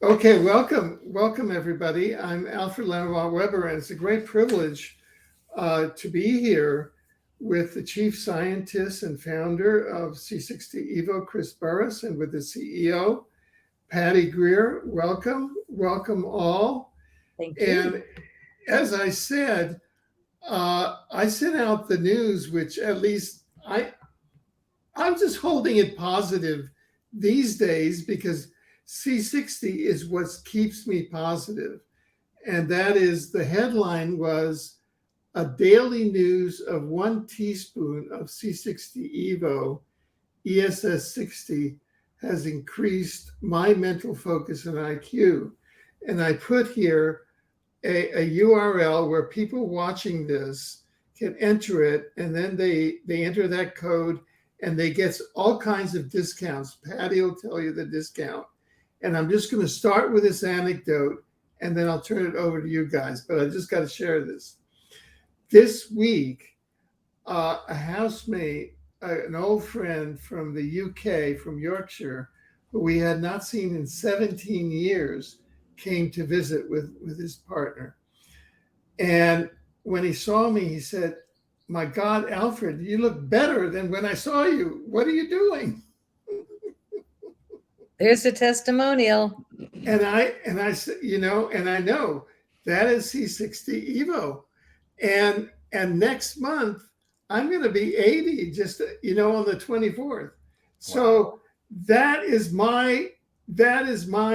Okay, welcome everybody. I'm Alfred Lenoir Weber, and it's a great privilege to be here with the chief scientist and founder of C60 Evo, Chris Burris, and with the CEO, Patty Greer. Welcome all. Thank you. And as I said, I sent out the news, which at least I'm just holding it positive these days because C60 is what keeps me positive. And that is the headline was a daily news of 1 teaspoon of C60 Evo ESS60 has increased my mental focus and IQ. And I put here a URL where people watching this can enter it, and then they enter that code and they get all kinds of discounts. Patty will tell you the discount. And I'm just going to start with this anecdote and then I'll turn it over to you guys. But I just got to share this. This week, a housemate, an old friend from the UK, from Yorkshire, who we had not seen in 17 years, came to visit with his partner. And when he saw me, he said, "My God, Alfred, you look better than when I saw you. What are you doing?" There's a testimonial. And I said, and I know that is C60 Evo. And next month I'm going to be 80, just on the 24th. Wow. So that is my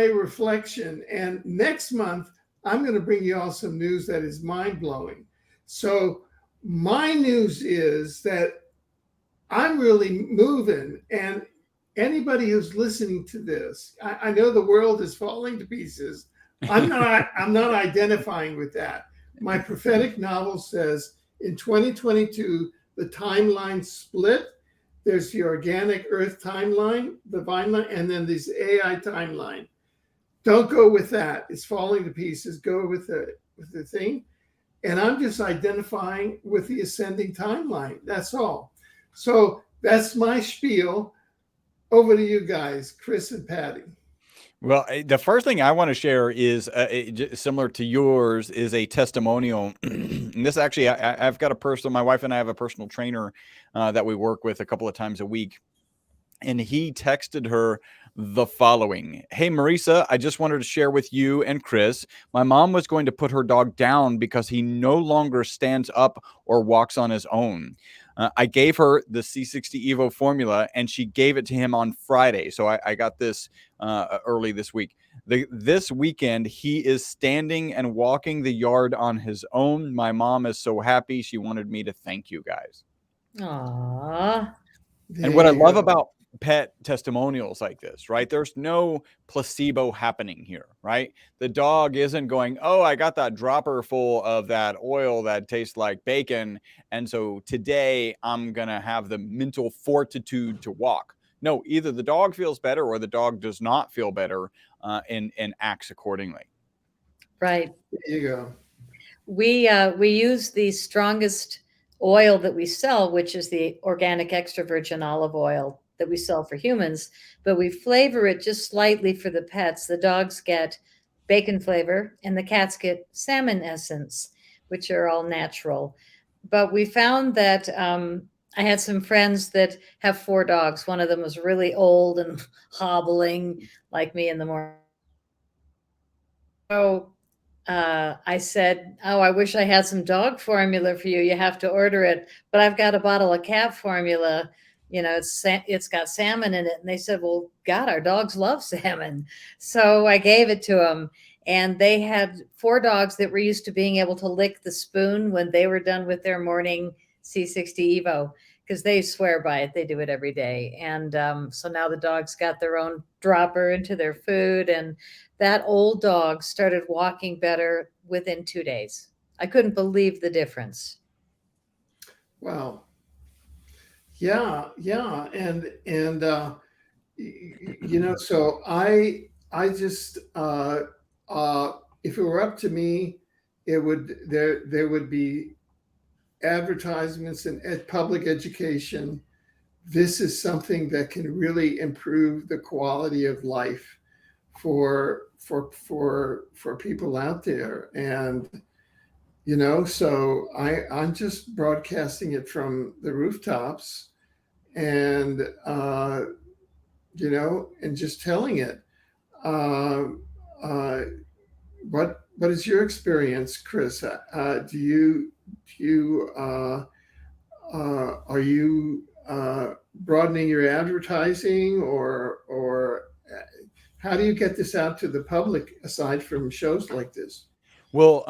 reflection. And next month I'm going to bring you all some news that is mind blowing. So my news is that I'm really moving. And anybody who's listening to this, I know the world is falling to pieces. I'm not identifying with that. My prophetic novel says in 2022 the timeline split. There's the organic Earth timeline, the vine line, and then this AI timeline. Don't go with that. It's falling to pieces. Go with the thing. And I'm just identifying with the ascending timeline. That's all. So that's my spiel. Over to you guys, Chris and Patty. Well, the first thing I want to share is similar to yours is a testimonial. And this actually, I've got a personal, my wife and I have a personal trainer that we work with a couple of times a week. And he texted her the following: "Hey, Marisa, I just wanted to share with you and Chris. My mom was going to put her dog down because he no longer stands up or walks on his own. I gave her the C60 Evo formula and she gave it to him on Friday. So I got this early this week. This weekend, he is standing and walking the yard on his own. My mom is so happy. She wanted me to thank you guys." Aww. And There what I you love go. about pet testimonials like this, right? There's no placebo happening here, right? The dog isn't going, "Oh, I got that dropper full of that oil that tastes like bacon. And so today I'm going to have the mental fortitude to walk." No, either the dog feels better or the dog does not feel better and acts accordingly. Right. There you go. We use the strongest oil that we sell, which is the organic extra virgin olive oil that we sell for humans, but we flavor it just slightly for the pets. The dogs get bacon flavor and the cats get salmon essence, which are all natural. But we found that I had some friends that have four dogs. One of them was really old and hobbling like me in the morning. So I said, "Oh, I wish I had some dog formula for you. You have to order it, but I've got a bottle of cat formula. It's got salmon in it." And they said, "Well, God, our dogs love salmon." So I gave it to them, and they had four dogs that were used to being able to lick the spoon when they were done with their morning C60 Evo because they swear by it. They do it every day, and so now the dogs got their own dropper into their food, and that old dog started walking better within 2 days. I couldn't believe the difference. Wow. Yeah. So I just if it were up to me, there would be advertisements and public education. This is something that can really improve the quality of life for people out there. And so I'm just broadcasting it from the rooftops, and and just telling it. uh, uh, what is your experience, Chris? Are you broadening your advertising, or how do you get this out to the public aside from shows like this? Well,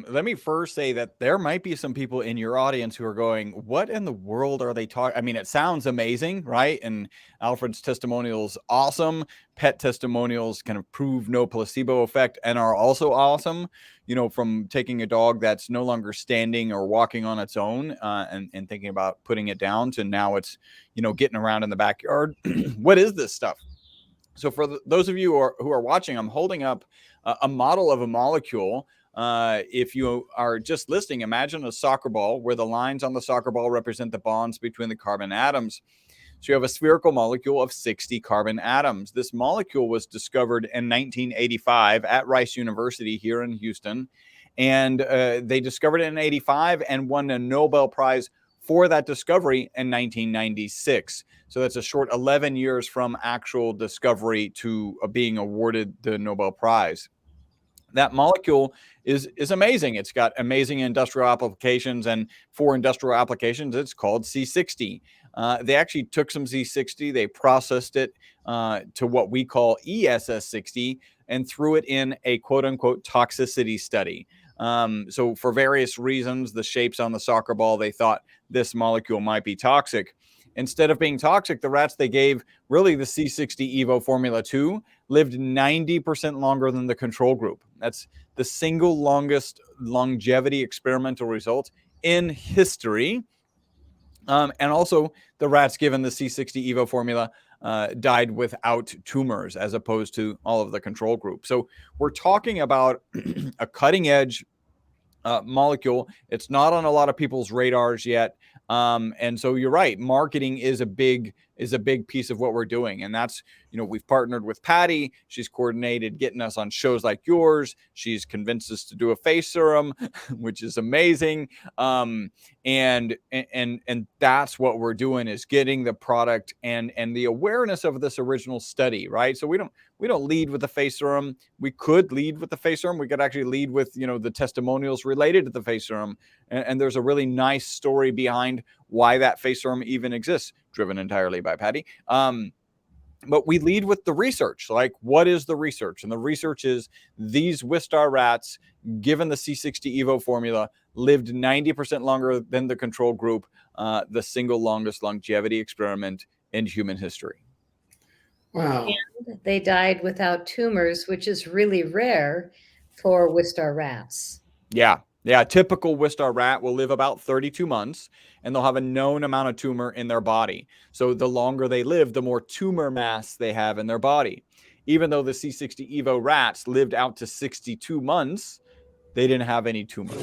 let me first say that there might be some people in your audience who are going, what in the world are they talking? I mean, it sounds amazing, right? And Alfred's testimonials, awesome. Pet testimonials kind of prove no placebo effect and are also awesome, from taking a dog that's no longer standing or walking on its own, and thinking about putting it down to now it's, getting around in the backyard. What is this stuff? So for those of you who are watching, I'm holding up a model of a molecule. If you are just listening, imagine a soccer ball where the lines on the soccer ball represent the bonds between the carbon atoms. So you have a spherical molecule of 60 carbon atoms. This molecule was discovered in 1985 at Rice University here in Houston. And they discovered it in 85 and won a Nobel Prize for that discovery in 1996. So that's a short 11 years from actual discovery to being awarded the Nobel Prize. That molecule is amazing. It's got amazing industrial applications, and for industrial applications, it's called C60. They actually took some C60, they processed it to what we call ESS60, and threw it in a quote unquote toxicity study. So for various reasons, the shapes on the soccer ball, they thought this molecule might be toxic. Instead of being toxic, the rats they gave really the C60 Evo Formula 2 lived 90% longer than the control group. That's the single longest longevity experimental result in history. And also, the rats given the C60 Evo formula died without tumors, as opposed to all of the control group. So we're talking about a cutting edge molecule. It's not on a lot of people's radars yet. And so you're right. Marketing is a big piece of what we're doing. And that's, we've partnered with Patty. She's coordinated getting us on shows like yours. She's convinced us to do a face serum, which is amazing. And that's what we're doing, is getting the product and the awareness of this original study, right? So we don't lead with the face serum. We could lead with the face serum. We could actually lead with, the testimonials related to the face serum. And there's a really nice story behind why that face serum even exists, driven entirely by Patty. But we lead with the research. Like, what is the research? And the research is these Wistar rats, given the C60 Evo formula, lived 90% longer than the control group, the single longest longevity experiment in human history. Wow. And they died without tumors, which is really rare for Wistar rats. Yeah. Yeah, a typical Wistar rat will live about 32 months, and they'll have a known amount of tumor in their body. So the longer they live, the more tumor mass they have in their body. Even though the C60 Evo rats lived out to 62 months, they didn't have any tumor.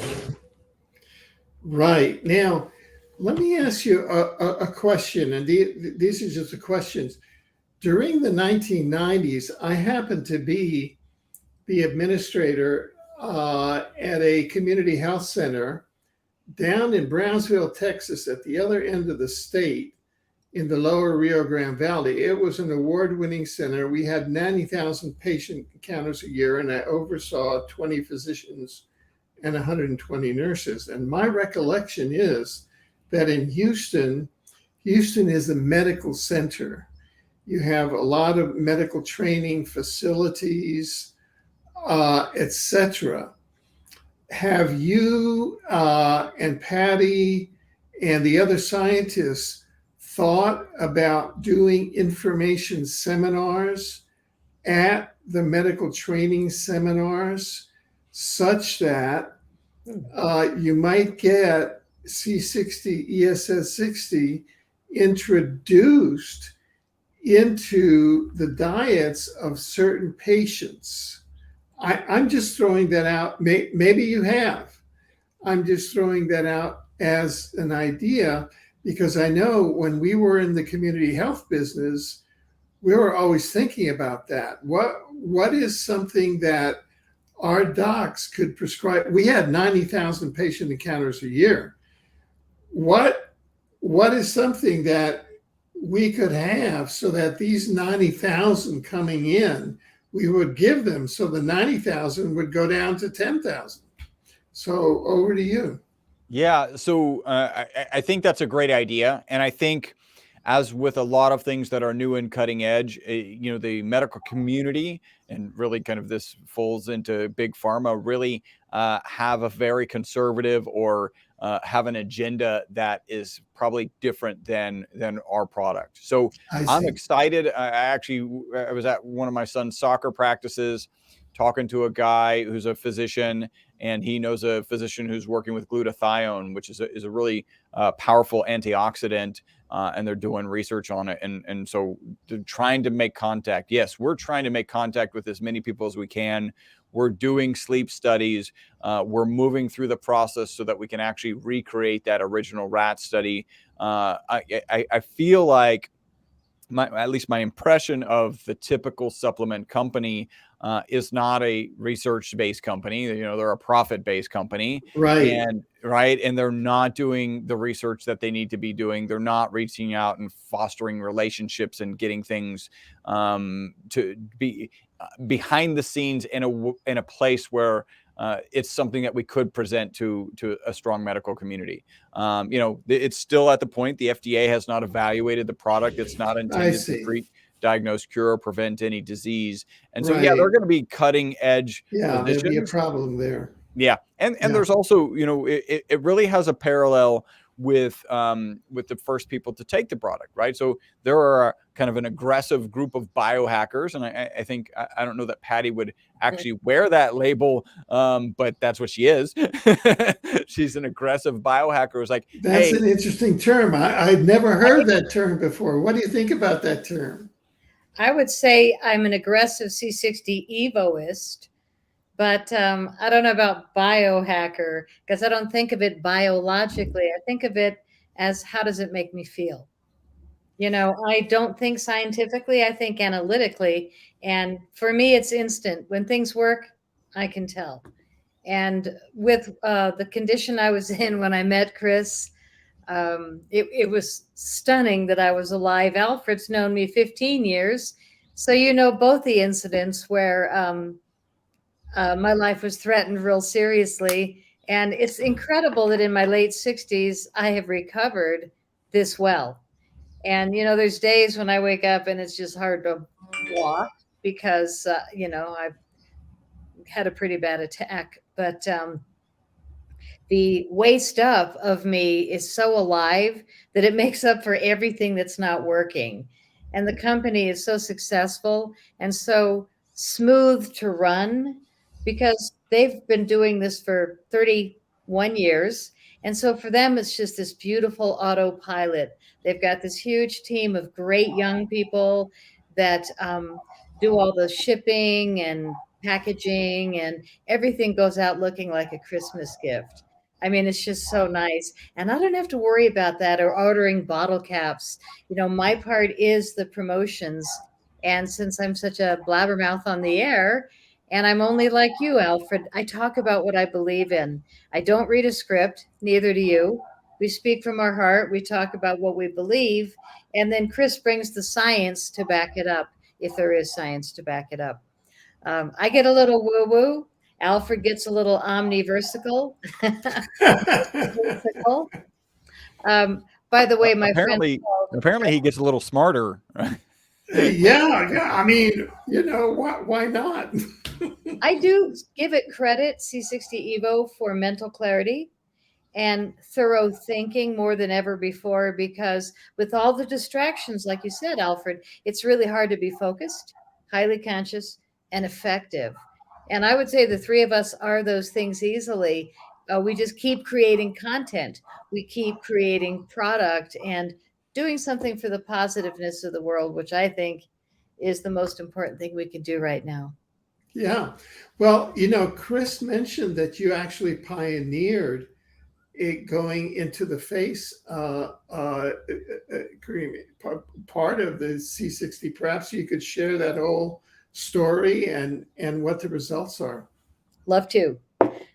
Right. Now, let me ask you a question, and these are just the questions. During the 1990s, I happened to be the administrator at a community health center down in Brownsville, Texas, at the other end of the state in the lower Rio Grande Valley. It was an award-winning center. We had 90,000 patient encounters a year, and I oversaw 20 physicians and 120 nurses. And my recollection is that in Houston is a medical center. You have a lot of medical training facilities, etc. Have you and Patty and the other scientists thought about doing information seminars at the medical training seminars, such that you might get C60, ESS60 introduced into the diets of certain patients? I'm just throwing that out. Maybe you have. I'm just throwing that out as an idea, because I know when we were in the community health business, we were always thinking about that. What is something that our docs could prescribe? We had 90,000 patient encounters a year. What is something that we could have so that these 90,000 coming in, we would give them, so the 90,000 would go down to 10,000? So over to you. Yeah, so I think that's a great idea, and I think, as with a lot of things that are new and cutting edge, the medical community, and really kind of this falls into big pharma, really have a very conservative, or have an agenda that is probably different than our product. So I I'm see. excited. I was at one of my son's soccer practices, talking to a guy who's a physician, and he knows a physician who's working with glutathione, which is a really powerful antioxidant, and they're doing research on it. And so they're trying to make contact. Yes, we're trying to make contact with as many people as we can. We're doing sleep studies. We're moving through the process so that we can actually recreate that original rat study. I feel like, at least my impression of the typical supplement company is not a research-based company. They're a profit-based company, Right. and right, and they're not doing the research that they need to be doing. They're not reaching out and fostering relationships and getting things to be behind the scenes in a place where it's something that we could present to a strong medical community. It's still at the point the FDA has not evaluated the product. It's not I intended to see. treat, diagnose, cure, or prevent any disease. And so, yeah, Right. they're going to be cutting edge Yeah, there'd be a physicians. problem there. Yeah, and Yeah. there's also, it really has a parallel with the first people to take the product, right? So there are kind of an aggressive group of biohackers, and I think, I don't know that Patty would actually wear that label, but that's what she is. She's an aggressive biohacker who's like, That's hey, an interesting term. I'd never heard that term before. What do you think about that term? I would say I'm an aggressive C60 Evoist, but I don't know about biohacker, because I don't think of it biologically. I think of it as, how does it make me feel? I don't think scientifically, I think analytically. And for me, it's instant. When things work, I can tell. And with the condition I was in when I met Chris, it was stunning that I was alive. Alfred's known me 15 years. So, both the incidents where my life was threatened real seriously. And it's incredible that in my late 60s, I have recovered this well. And, there's days when I wake up and it's just hard to walk because, I've had a pretty bad attack. But the waste up of me is so alive that it makes up for everything that's not working. And the company is so successful and so smooth to run because they've been doing this for 31 years. And so for them, it's just this beautiful autopilot. They've got this huge team of great young people that do all the shipping and packaging, and everything goes out looking like a Christmas gift. I mean, it's just so nice. And I don't have to worry about that or ordering bottle caps. My part is the promotions. And since I'm such a blabbermouth on the air, and I'm only like you, Alfred, I talk about what I believe in. I don't read a script, neither do you. We speak from our heart. We talk about what we believe. And then Chris brings the science to back it up, if there is science to back it up. I get a little woo woo. Alfred gets a little omniversical. By the way, my friend, apparently he gets a little smarter. Yeah. I mean, why not? I do give it credit, C60 Evo, for mental clarity and thorough thinking more than ever before, because with all the distractions, like you said, Alfred, it's really hard to be focused, highly conscious, and effective. And I would say the three of us are those things easily. We just keep creating content. We keep creating product and doing something for the positiveness of the world, which I think is the most important thing we can do right now. Yeah. Well, Chris mentioned that you actually pioneered it going into the face cream part of the C60. Perhaps you could share that whole story and what the results are. Love to.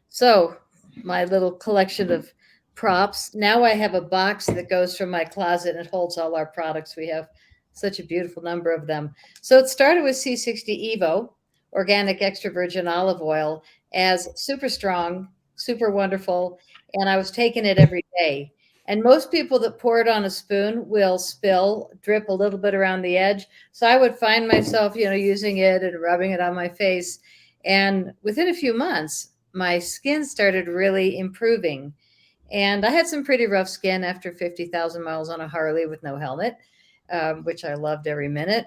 So, my little collection of props. Now I have a box that goes from my closet and it holds all our products. We have such a beautiful number of them. So, it started with C60 Evo, organic extra virgin olive oil, as super strong, super wonderful. And I was taking it every day. And most people that pour it on a spoon will drip a little bit around the edge. So I would find myself, using it and rubbing it on my face. And within a few months, my skin started really improving. And I had some pretty rough skin after 50,000 miles on a Harley with no helmet, which I loved every minute.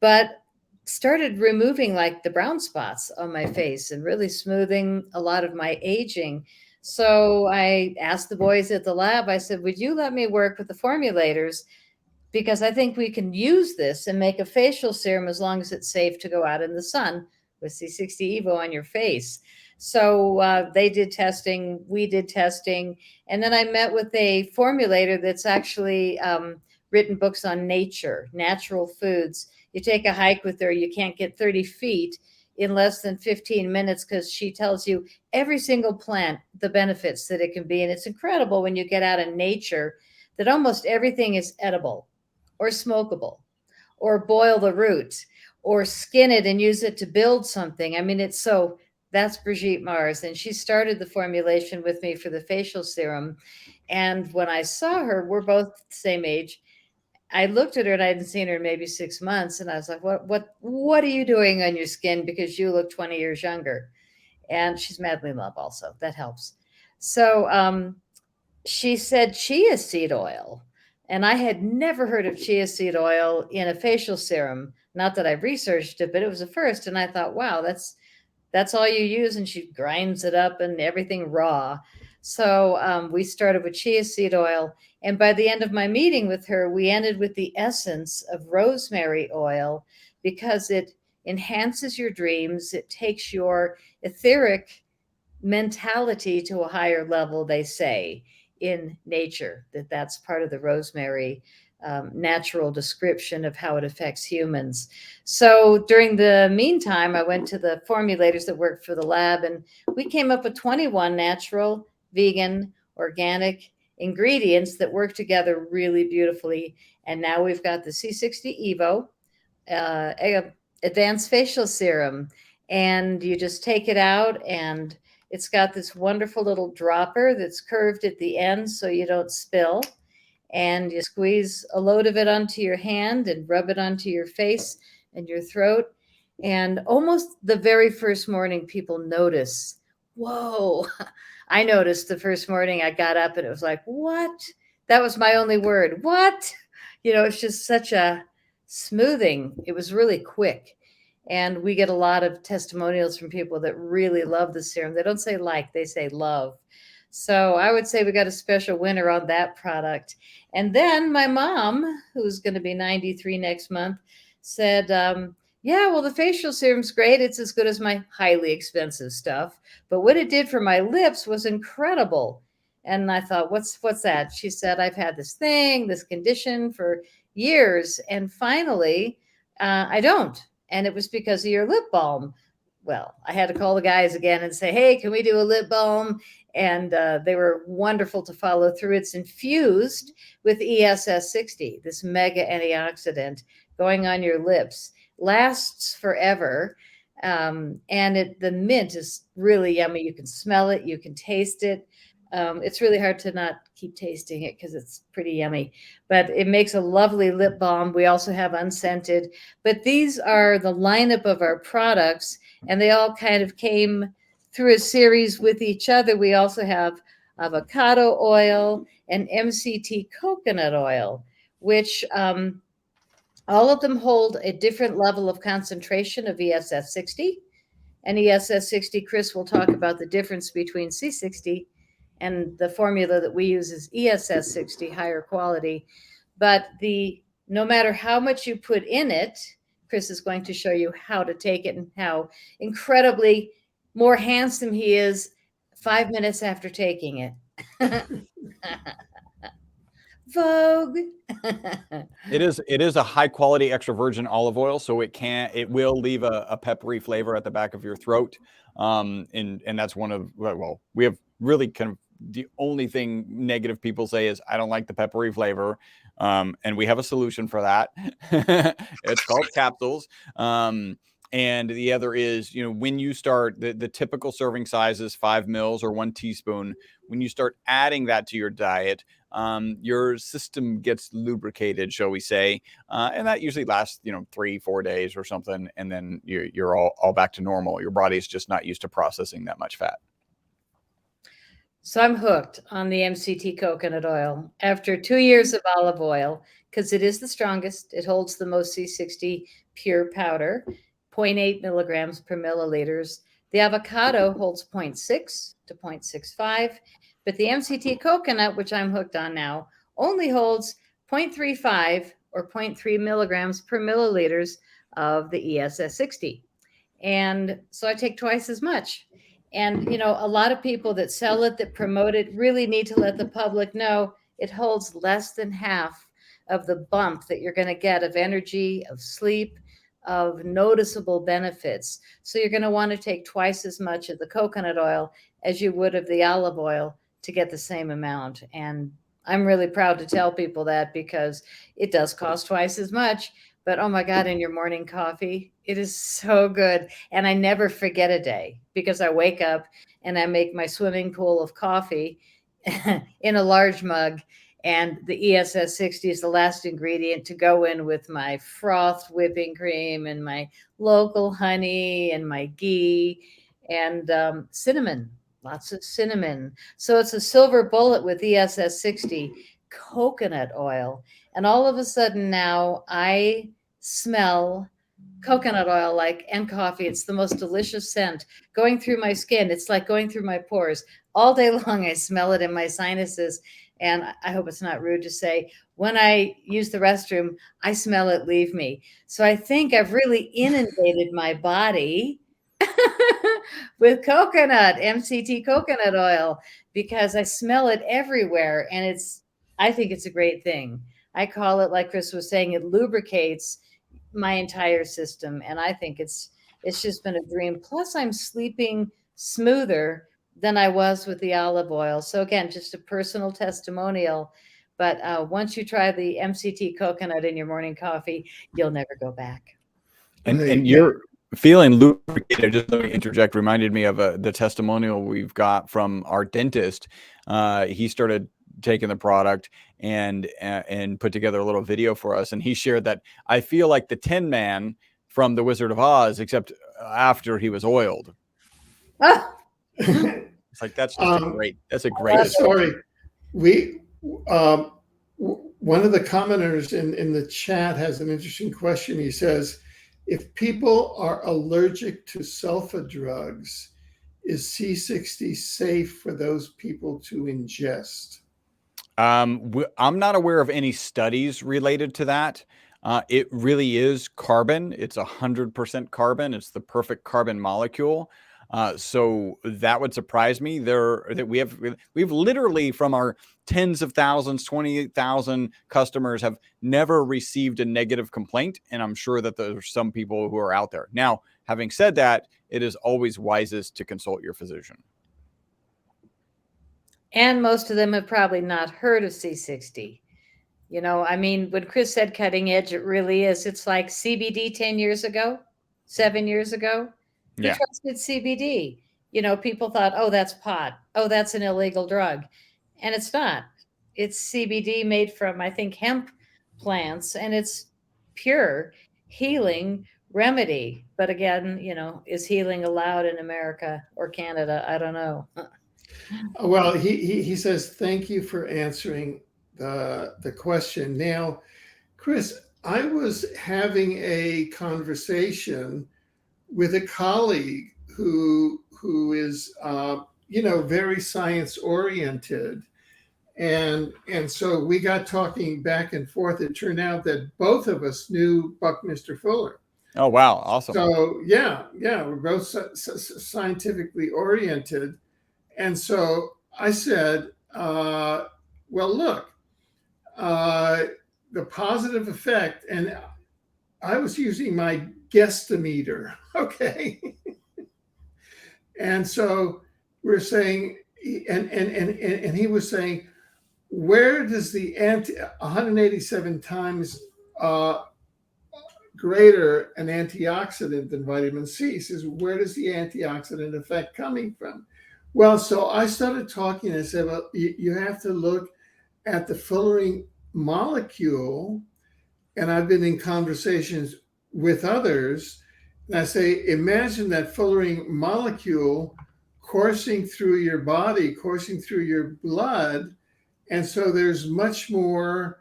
But started removing like the brown spots on my face and really smoothing a lot of my aging. So I asked the boys at the lab, I said, would you let me work with the formulators? Because I think we can use this and make a facial serum as long as it's safe to go out in the sun with C60 Evo on your face. So they did testing, we did testing, and then I met with a formulator that's actually written books on nature, natural foods. You take a hike with her, you can't get 30 feet in less than 15 minutes because she tells you every single plant, the benefits that it can be. And it's incredible when you get out in nature that almost everything is edible or smokable, or boil the root, or skin it and use it to build something. I mean, that's Brigitte Mars. And she started the formulation with me for the facial serum. And when I saw her, we're both the same age. I looked at her and I hadn't seen her in maybe 6 months. And I was like, what are you doing on your skin? Because you look 20 years younger. And she's madly in love also. That helps. So she said chia seed oil. And I had never heard of chia seed oil in a facial serum. Not that I've researched it, but it was a first. And I thought, wow, that's all you use. And she grinds it up and everything raw. So we started with chia seed oil. And by the end of my meeting with her, we ended with the essence of rosemary oil because it enhances your dreams. It takes your etheric mentality to a higher level, they say in nature, that's part of the rosemary natural description of how it affects humans. So during the meantime, I went to the formulators that worked for the lab, and we came up with 21 natural, vegan, organic ingredients that work together really beautifully. And now we've got the C60 Evo advanced facial serum, and you just take it out, and it's got this wonderful little dropper that's curved at the end so you don't spill. And you squeeze a load of it onto your hand and rub it onto your face and your throat. And almost the very first morning, people notice, whoa. I noticed the first morning I got up and it was like, what? That was my only word. What? It's just such a smoothing. It was really quick. And we get a lot of testimonials from people that really love the serum. They don't say like, they say love. So I would say we got a special winner on that product. And then my mom, who's going to be 93 next month, said, yeah, well, the facial serum's great. It's as good as my highly expensive stuff. But what it did for my lips was incredible. And I thought, what's that? She said, I've had this condition for years. And finally, I don't. And it was because of your lip balm. Well, I had to call the guys again and say, hey, can we do a lip balm? And they were wonderful to follow through. It's infused with ESS60, this mega antioxidant going on your lips. Lasts forever. And the mint is really yummy. You can smell it. You can taste it. It's really hard to not keep tasting it because it's pretty yummy, but it makes a lovely lip balm. We also have unscented, but these are the lineup of our products, and they all kind of came through a series with each other. We also have avocado oil and MCT coconut oil, which all of them hold a different level of concentration of ESS60. And ESS60, Chris will talk about the difference between C60 and the formula that we use is ESS60, higher quality. But no matter how much you put in it, Chris is going to show you how to take it and how incredibly more handsome he is 5 minutes after taking it. Vogue. It is a high quality extra virgin olive oil, so it will leave a peppery flavor at the back of your throat. And that's one of, well, we have really kind of the only thing negative people say is I don't like the peppery flavor. And we have a solution for that. It's called capsules. And the other is, when you start, the typical serving size is 5 mils or 1 teaspoon. When you start adding that to your diet, your system gets lubricated, shall we say, and that usually lasts 3-4 days or something, and then you're all back to normal. Your body's just not used to processing that much fat. So I'm hooked on the MCT coconut oil after 2 years of olive oil, because it is the strongest. It holds the most C60 pure powder, 0.8 milligrams per milliliters. The avocado holds 0.6 to 0.65, but the MCT coconut, which I'm hooked on now, only holds 0.35 or 0.3 milligrams per milliliters of the ESS60. And so I take twice as much. And, a lot of people that sell it, that promote it, really need to let the public know it holds less than half of the bump that you're going to get of energy, of sleep, of noticeable benefits. So you're going to want to take twice as much of the coconut oil as you would of the olive oil to get the same amount. And I'm really proud to tell people that, because it does cost twice as much. But oh my God, in your morning coffee, it is so good. And I never forget a day, because I wake up and I make my swimming pool of coffee in a large mug. And the ESS60 is the last ingredient to go in with my frothed whipping cream and my local honey and my ghee and cinnamon, lots of cinnamon. So it's a silver bullet with ESS60 coconut oil. And all of a sudden now I smell coconut oil and coffee. It's the most delicious scent going through my skin. It's like going through my pores all day long. I smell it in my sinuses. And I hope it's not rude to say, when I use the restroom, I smell it leave me. So I think I've really inundated my body with MCT coconut oil, because I smell it everywhere. And I think it's a great thing. I call it, like Chris was saying, it lubricates my entire system. And I think it's just been a dream. Plus I'm sleeping smoother than I was with the olive oil. So again, just a personal testimonial. But once you try the MCT coconut in your morning coffee, you'll never go back. And you're feeling lubricated. Just let me interject. Reminded me of the testimonial we've got from our dentist. He started taking the product and put together a little video for us. And he shared that I feel like the Tin Man from The Wizard of Oz, except after he was oiled. Oh. It's like, that's just a great story. One of the commenters in the chat has an interesting question. He says, if people are allergic to sulfa drugs, is C60 safe for those people to ingest? I'm not aware of any studies related to that. It really is carbon. It's 100% carbon. It's the perfect carbon molecule. So that would surprise me. We've literally, from our tens of thousands, 28,000 customers, have never received a negative complaint. And I'm sure that there's some people who are out there. Now, having said that, it is always wisest to consult your physician. And most of them have probably not heard of C60. When Chris said cutting edge, it really is. It's like CBD 10 years ago, 7 years ago. Who trusted CBD? People thought, oh, that's pot. Oh, that's an illegal drug. And it's not. It's CBD made from, I think, hemp plants, and it's pure healing remedy. But again, is healing allowed in America or Canada? I don't know. Well, he says, thank you for answering the question. Now, Chris, I was having a conversation with a colleague who is very science oriented, and so we got talking back and forth. It turned out that both of us knew Buckminster Fuller. Oh wow, awesome! So yeah, we're both scientifically oriented, and so I said, well, look, the positive effect, and I was using my guesstimeter, okay? And so we're saying, and he was saying, where does the 187 times greater an antioxidant than vitamin C? He says, where does the antioxidant effect coming from? Well, so I started talking and I said, well, you have to look at the fullerene molecule. And I've been in conversations with others. And I say, imagine that fullerene molecule coursing through your body, coursing through your blood. And so there's much more,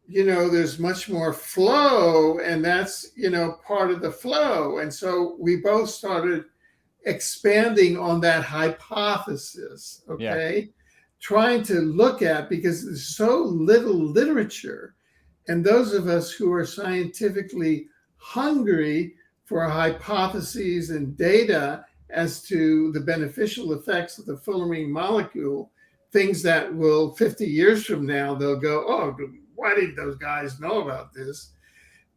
there's much more flow, and that's, part of the flow. And so we both started expanding on that hypothesis, okay? Trying to look at, because there's so little literature, and those of us who are scientifically hungry for hypotheses and data as to the beneficial effects of the fullerene molecule, things that will 50 years from now, they'll go, oh, why didn't those guys know about this?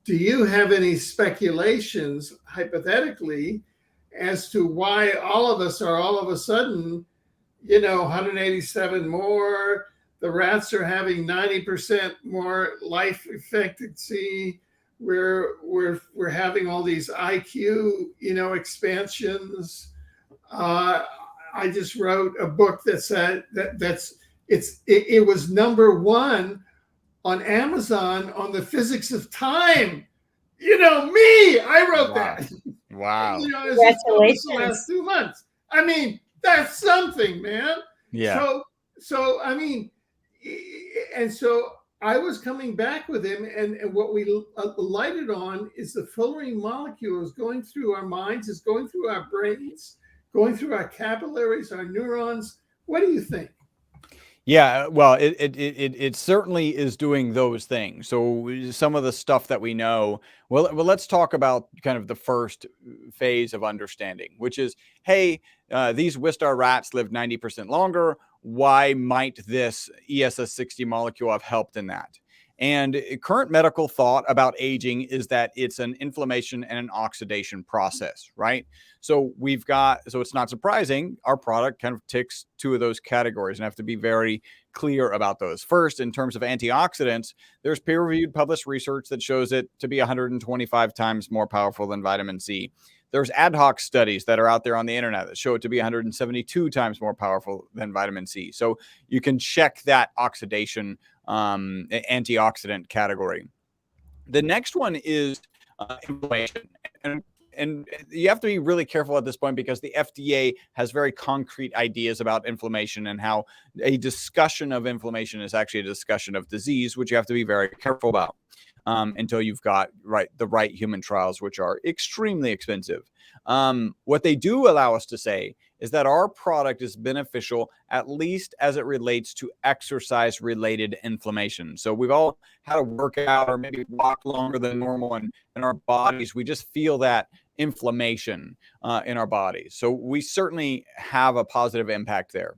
Do you have any speculations, hypothetically, as to why all of us are all of a sudden, 187 more, the rats are having 90% more life expectancy. We're having all these IQ, expansions. I just wrote a book that said it was #1 on Amazon on the physics of time. Me, I wrote that. Wow. Congratulations. The last 2 months. I mean, that's something, man. Yeah. So I mean, and so I was coming back with him, and what we lighted on is the fullerene molecule is going through our minds, is going through our brains, going through our capillaries, our neurons. What do you think? Yeah, well, it certainly is doing those things. So some of the stuff that we know, well, let's talk about kind of the first phase of understanding, which is, hey, these Wistar rats live 90% longer. Why might this ESS60 molecule have helped in that? And current medical thought about aging is that it's an inflammation and an oxidation process, right? So it's not surprising our product kind of ticks 2 of those categories, and I have to be very clear about those. First, in terms of antioxidants, there's peer-reviewed published research that shows it to be 125 times more powerful than vitamin C. There's ad hoc studies that are out there on the internet that show it to be 172 times more powerful than vitamin C. So you can check that oxidation antioxidant category. The next one is inflammation. And you have to be really careful at this point because the FDA has very concrete ideas about inflammation and how a discussion of inflammation is actually a discussion of disease, which you have to be very careful about until you've got the right human trials, which are extremely expensive. What they do allow us to say is that our product is beneficial, at least as it relates to exercise-related inflammation. So we've all had a workout or maybe walked longer than normal, and in our bodies, we just feel that inflammation in our bodies. So we certainly have a positive impact there.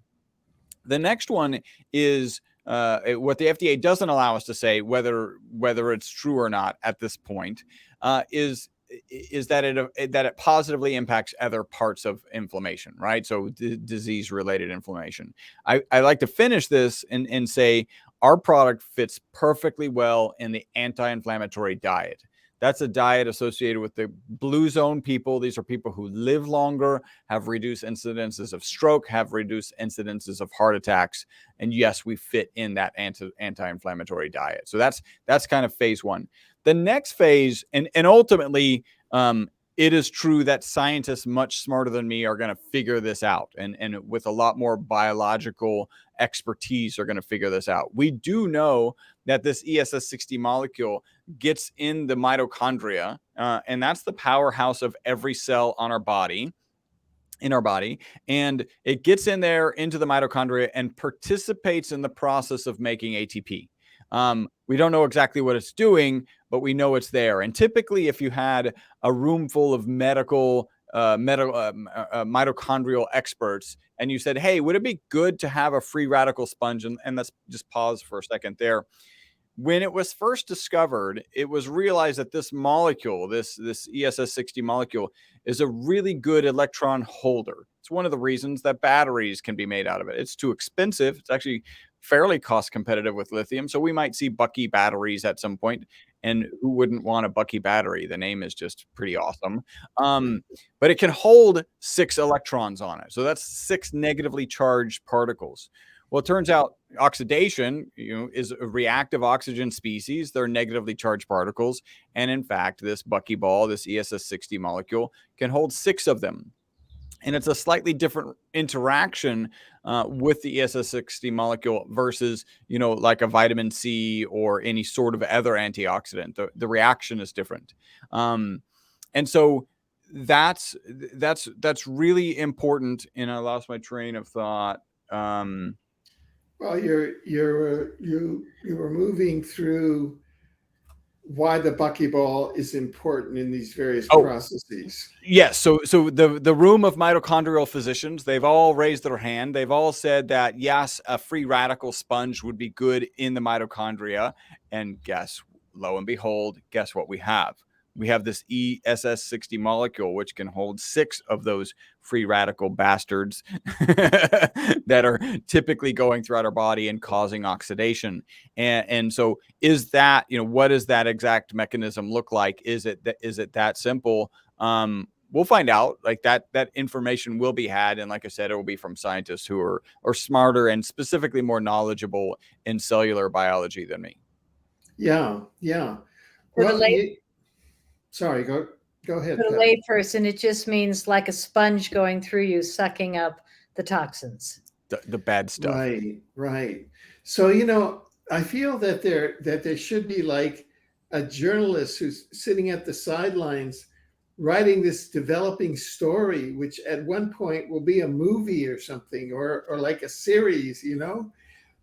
The next one is what the FDA doesn't allow us to say, whether it's true or not at this point, is that it positively impacts other parts of inflammation, right? So disease-related inflammation. I like to finish this and say our product fits perfectly well in the anti-inflammatory diet. That's a diet associated with the blue zone people. These are people who live longer, have reduced incidences of stroke, have reduced incidences of heart attacks. And yes, we fit in that anti-inflammatory diet. So that's kind of phase 1. The next phase, and ultimately, it is true that scientists much smarter than me are going to figure this out, and with a lot more biological expertise are going to figure this out. We do know that this ESS60 molecule gets in the mitochondria, and that's the powerhouse of every cell in our body, and it gets in there into the mitochondria and participates in the process of making ATP. We don't know exactly what it's doing, but we know it's there. And typically, if you had a room full of medical mitochondrial experts, and you said, hey, would it be good to have a free radical sponge? And let's just pause for a second there. When it was first discovered, it was realized that this molecule, this ESS60 molecule, is a really good electron holder. It's one of the reasons that batteries can be made out of it. It's too expensive. It's actually fairly cost competitive with lithium. So we might see Bucky batteries at some point. And who wouldn't want a Bucky battery? The name is just pretty awesome. But it can hold 6 electrons on it. So that's 6 negatively charged particles. Well, it turns out oxidation, is a reactive oxygen species. They're negatively charged particles. And in fact, this buckyball, this ESS60 molecule, can hold 6 of them. And it's a slightly different interaction with the ESS60 molecule versus, like a vitamin C or any sort of other antioxidant. The reaction is different. And so that's really important. And I lost my train of thought. Well, you were moving through why the buckyball is important in these various processes. Yes. So the room of mitochondrial physicians, they've all raised their hand. They've all said that, yes, a free radical sponge would be good in the mitochondria. And lo and behold, guess what we have? We have this ESS60 molecule, which can hold 6 of those free radical bastards that are typically going throughout our body and causing oxidation. And so is that, what does that exact mechanism look like? Is it that simple? We'll find out. Like that information will be had. And like I said, it will be from scientists who are smarter and specifically more knowledgeable in cellular biology than me. Yeah. Well, sorry, go ahead. For the layperson, it just means like a sponge going through you, sucking up the toxins. The bad stuff. Right. So, I feel that there should be like a journalist who's sitting at the sidelines writing this developing story, which at one point will be a movie or something, or like a series, the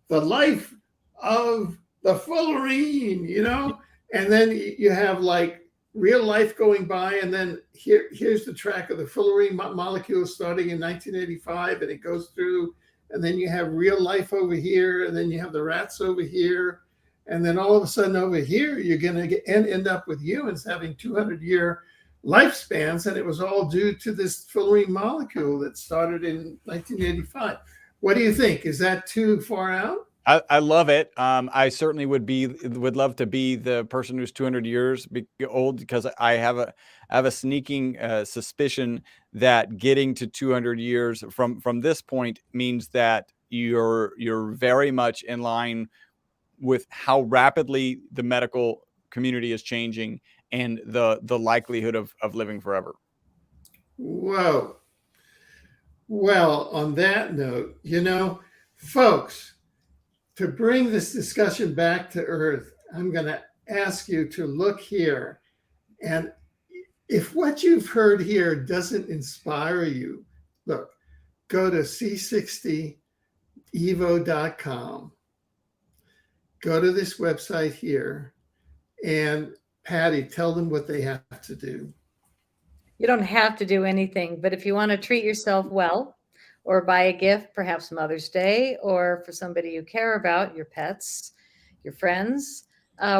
life of the fullerene, and then you have like real life going by, and then here's the track of the fullerene molecule starting in 1985, and it goes through, and then you have real life over here, and then you have the rats over here, and then all of a sudden over here you're going to end up with humans having 200-year lifespans, and it was all due to this fullerene molecule that started in 1985. What do you think? Is that too far out? I love it. I certainly would love to be the person who's 200 years old, because I have a sneaking suspicion that getting to 200 years from this point means that you're very much in line with how rapidly the medical community is changing and the likelihood of living forever. Whoa. Well, on that note, folks, to bring this discussion back to Earth, I'm going to ask you to look here. And if what you've heard here doesn't inspire you, look, go to c60evo.com. Go to this website here. And Patty, tell them what they have to do. You don't have to do anything, but if you want to treat yourself well, or buy a gift, perhaps Mother's Day, or for somebody you care about, your pets, your friends.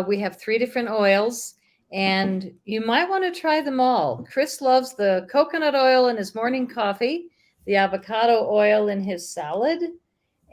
We have 3 different oils, and you might want to try them all. Chris loves the coconut oil in his morning coffee, the avocado oil in his salad,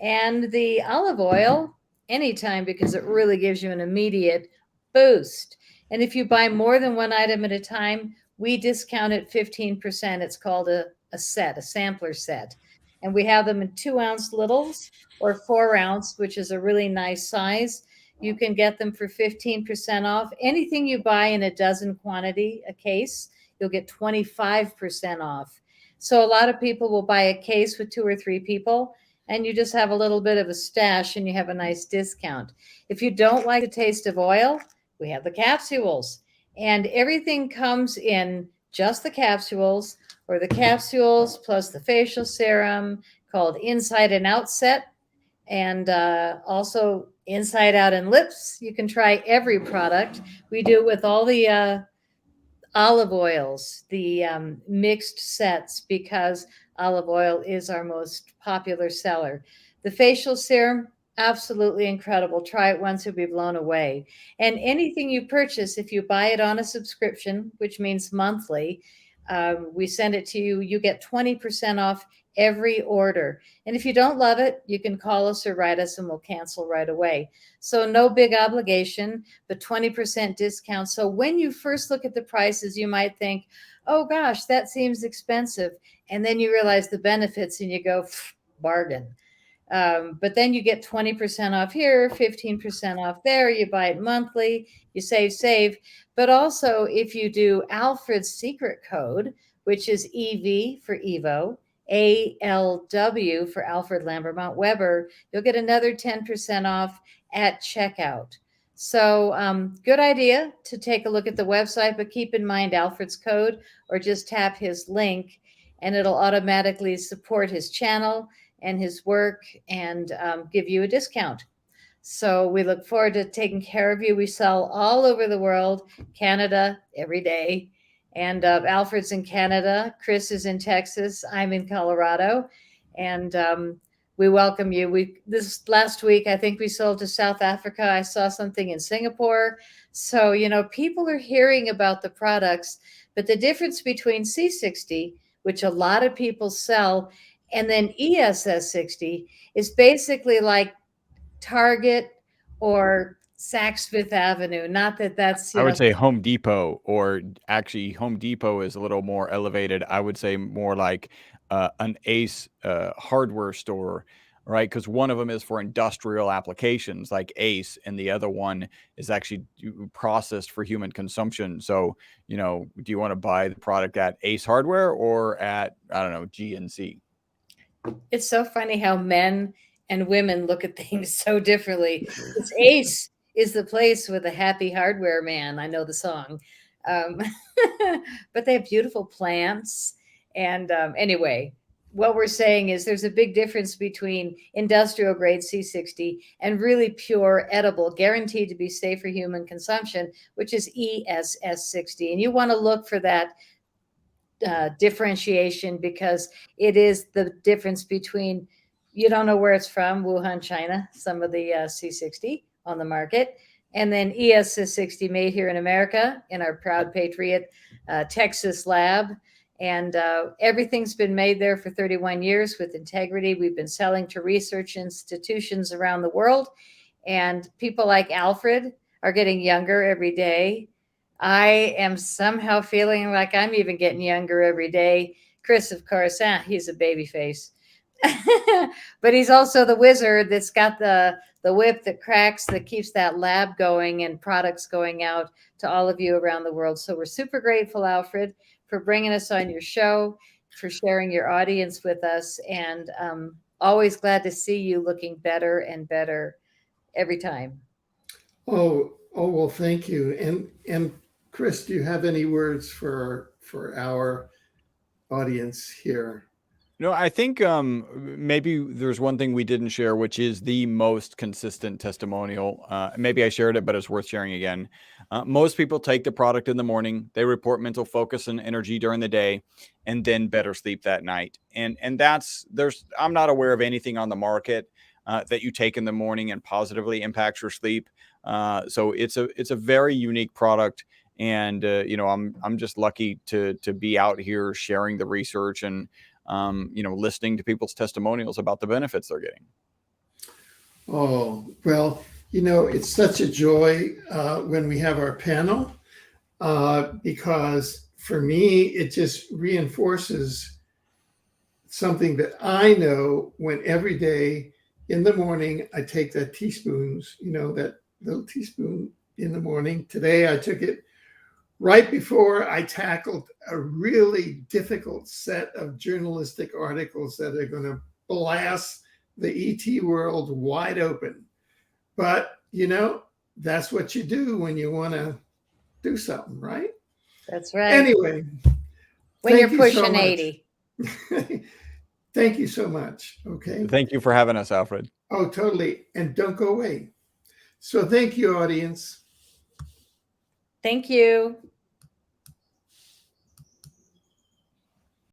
and the olive oil anytime, because it really gives you an immediate boost. And if you buy more than 1 item at a time, we discount it 15%. It's called a sampler set. And we have them in 2-ounce littles or 4-ounce, which is a really nice size. You can get them for 15% off. Anything you buy in a dozen quantity, a case, you'll get 25% off. So a lot of people will buy a case with 2 or 3 people, and you just have a little bit of a stash and you have a nice discount. If you don't like the taste of oil, we have the capsules. And everything comes in just the capsules, or the capsules plus the facial serum, called Inside and Out Set, and also Inside Out and Lips. You can try every product. We do it with all the olive oils, the mixed sets, because olive oil is our most popular seller. The facial serum, absolutely incredible. Try it once, you'll be blown away. And anything you purchase, if you buy it on a subscription, which means monthly, we send it to you, you get 20% off every order. And if you don't love it, you can call us or write us and we'll cancel right away. So no big obligation, but 20% discount. So when you first look at the prices, you might think, oh gosh, that seems expensive. And then you realize the benefits and you go, bargain. But then you get 20% off here, 15% off there. You buy it monthly, you save. But also, if you do Alfred's secret code, which is EV for Evo, ALW for Alfred Lambermont Weber, you'll get another 10% off at checkout. So good idea to take a look at the website, but keep in mind Alfred's code, or just tap his link and it'll automatically support his channel and his work and give you a discount. So we look forward to taking care of you. We sell all over the world, Canada every day. And Alfred's in Canada, Chris is in Texas, I'm in Colorado. And we welcome you. This last week, I think we sold to South Africa. I saw something in Singapore. So, people are hearing about the products, but the difference between C60, which a lot of people sell, and then ESS60 is basically like Target or Saks Fifth Avenue. Not that that's, I would say Home Depot, or actually Home Depot is a little more elevated. I would say more like an Ace hardware store, right? Because one of them is for industrial applications like Ace, and the other one is actually processed for human consumption. So, do you want to buy the product at Ace Hardware or at, I don't know, GNC? It's so funny how men and women look at things so differently. It's Ace is the place with a happy hardware man. I know the song. But they have beautiful plants. And anyway, what we're saying is there's a big difference between industrial grade C60 and really pure edible, guaranteed to be safe for human consumption, which is ESS60. And you want to look for that differentiation, because it is the difference between, you don't know where it's from, Wuhan, China, some of the C60 on the market, and then ESS60 made here in America in our proud patriot Texas lab. And everything's been made there for 31 years with integrity. We've been selling to research institutions around the world, and people like Alfred are getting younger every day. I am somehow feeling like I'm even getting younger every day. Chris, of course, he's a baby face. But he's also the wizard that's got the whip that cracks, that keeps that lab going and products going out to all of you around the world. So we're super grateful, Alfred, for bringing us on your show, for sharing your audience with us, and always glad to see you looking better and better every time. Oh, well, thank you. And Chris, do you have any words for our audience here? No, I think maybe there's one thing we didn't share, which is the most consistent testimonial. Maybe I shared it, but it's worth sharing again. Most people take the product in the morning. They report mental focus and energy during the day, and then better sleep that night. And I'm not aware of anything on the market that you take in the morning and positively impacts your sleep. So it's a very unique product. And I'm just lucky to be out here sharing the research and listening to people's testimonials about the benefits they're getting. Oh, well, it's such a joy when we have our panel, because for me, it just reinforces something that I know when every day in the morning, I take that teaspoons, that little teaspoon in the morning. Today, I took it right before I tackled a really difficult set of journalistic articles that are going to blast the ET world wide open. But, that's what you do when you want to do something, right? That's right. Anyway. When you're pushing 80. Thank you so much. Okay. Thank you for having us, Alfred. Oh, totally. And don't go away. So thank you, audience. Thank you.